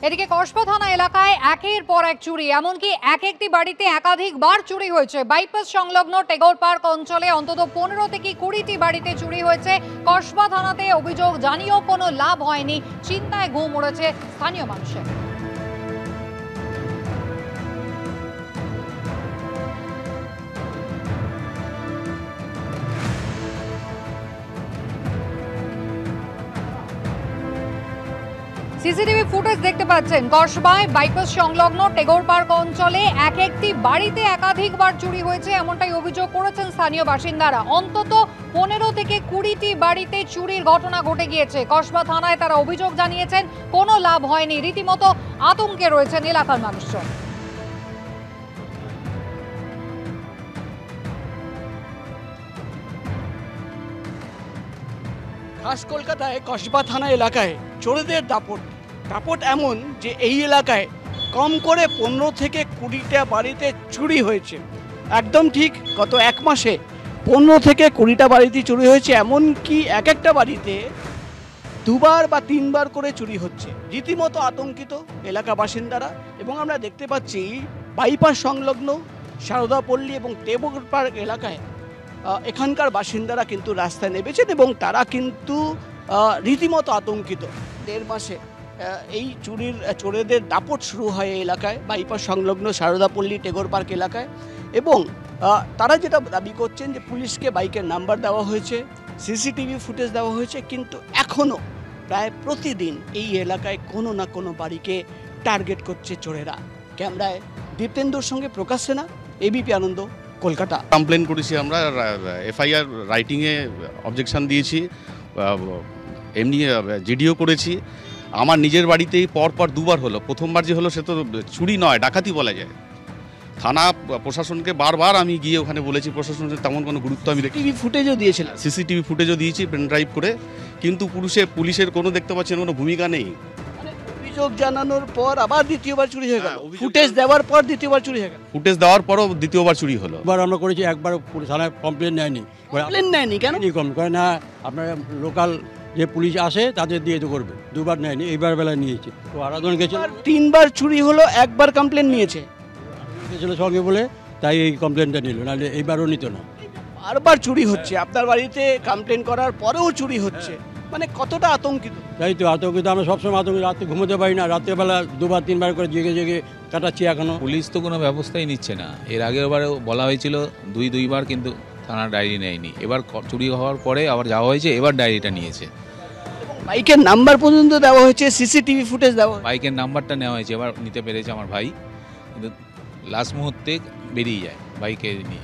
এদিকে কসবা থানা এলাকায় একের পর এক চুরি, এমনকি একটি বাড়িতে একাধিকবার চুরি হয়েছে। বাইপাস সংলগ্ন টেগোর পার্ক অঞ্চলে অন্তত 15 থেকে 20টি বাড়িতে চুরি হয়েছে। কসবা থানাতে অভিযোগ জানিয়েও কোনো লাভ হয়নি। চিন্তায় ঘুম উড়েছে স্থানীয় মানুষের। সিসিটিভি ফুটেজ দেখতে পাচ্ছেন, কসবায় বাইপাস সংলগ্ন টেগোর পার্ক অঞ্চলে একটি বাড়িতে একাধিকবার চুরি হয়েছে, এমনটাই অভিযোগ করেছেন স্থানীয় বাসিন্দারা। অন্তত 15 থেকে 20টি বাড়িতে চুরির ঘটনা ঘটে গিয়েছে। কসবা থানায় তারা অভিযোগ জানিয়েছেন, কোনো লাভ হয়নি। রীতিমতো আতঙ্কে রয়েছেন এলাকার মানুষজন। খাস কলকাতায় কসবা থানা এলাকায় চোরেদের দাপট এমন যে এই এলাকায় কম করে 15 থেকে 20টা বাড়িতে চুরি হয়েছে। একদম ঠিক, গত এক মাসে 15 থেকে 20টা বাড়িতে চুরি হয়েছে। এমনকি একটা বাড়িতে দুবার বা তিনবার করে চুরি হচ্ছে। রীতিমতো আতঙ্কিত এলাকা বাসিন্দারা। এবং আমরা দেখতে পাচ্ছি বাইপাস সংলগ্ন সারদাপল্লী এবং টেগোর পার্ক এলাকায় এখানকার বাসিন্দারা কিন্তু রাস্তায় নেমেছেন এবং তারা কিন্তু রীতিমতো আতঙ্কিত। 1.5 মাসে এই চোরেদের দাপট শুরু হয় এই এলাকায়, বাইপাস সংলগ্ন সারদাপল্লী টেগোর পার্ক এলাকায়। এবং তারা যেটা দাবি করছেন যে পুলিশকে বাইকের নাম্বার দেওয়া হয়েছে, সিসিটিভি ফুটেজ দেওয়া হয়েছে, কিন্তু এখনও প্রায় প্রতিদিন এই এলাকায় কোনো না কোনো বাড়িকে টার্গেট করছে চোরেরা। ক্যামেরায় দীপেন্দুর সঙ্গে প্রকাশ সেনা, এবিপি আনন্দ, কলকাতা। কমপ্লেন করেছি আমরা, এফআইআর রাইটিংয়ে অবজেকশন দিয়েছি, এমনি জিডিও করেছি। আমার নিজের বাড়িতেই পরপর দুবার হলো। প্রথমবার যে হলো সে তো চুরি নয়, ডাকাতি বলা যায়। থানা প্রশাসনকে বারবার আমি গিয়ে ওখানে বলেছি, প্রশাসনের তেমন কোনো গুরুত্ব আমি টিভি ফুটেজও দিয়েছিলাম, সিসিটিভি ফুটেজও দিয়েছি পেন ড্রাইভ করে, কিন্তু পুলিশের কোনো দেখতে পাচ্ছেন কোনো ভূমিকা নেই। অভিযোগ জানানোর পর আবার দ্বিতীয়বার চুরি হয়ে গেল, ফুটেজ দেওয়ার পর দ্বিতীয়বার চুরি হয়ে গেল, ফুটেজ দেওয়ার পরও দ্বিতীয়বার চুরি হলো। এবার আমরা করেছি, একবার থানায় কমপ্লেন নেয়নি। কমপ্লেন নেয়নি কেন? কম করে না, আপনার লোকাল যে পুলিশ আসে তাদের দিয়ে তো করবে। দুবার নেয়নি, এইবার বেলায় নিয়েছে। তো আরাধন গেছিল, 3বার চুরি হলো, একবার কমপ্লেন নিয়েছে গেছিল সঙ্গে বলে, তাই এই কমপ্লেনটা নিল, নাহলে এইবারও নিত না। বারবার চুরি হচ্ছে, আপনার বাড়িতে কমপ্লেন করার পরেও চুরি হচ্ছে, মানে কতটা আতঙ্কিত? তাই তো আতঙ্কিত, আমরা সবসময় আতঙ্কিত। রাতে ঘুমোতে পারি না, রাত্রেবেলা 2বার 3বার করে জেগে কাটাচ্ছি এখনো। পুলিশ তো কোনো ব্যবস্থাই নিচ্ছে না। এর আগের বারে বলা হয়েছিল দুইবার, কিন্তু থানা ডায়েরি নেয়নি। এবার চুরি হওয়ার পরে আবার যাওয়া হয়েছে, এবার ডায়েরিটা নিয়েছে। বাইকের নাম্বার পর্যন্ত দেওয়া হয়েছে, সিসিটিভি ফুটেজ দেওয়া, বাইকের নাম্বারটা নেওয়া হয়েছে, এবার নিতে পেরেছে আমার ভাই, কিন্তু লাস্ট মুহূর্তে বেরিয়ে যায় বাইকে নিয়ে।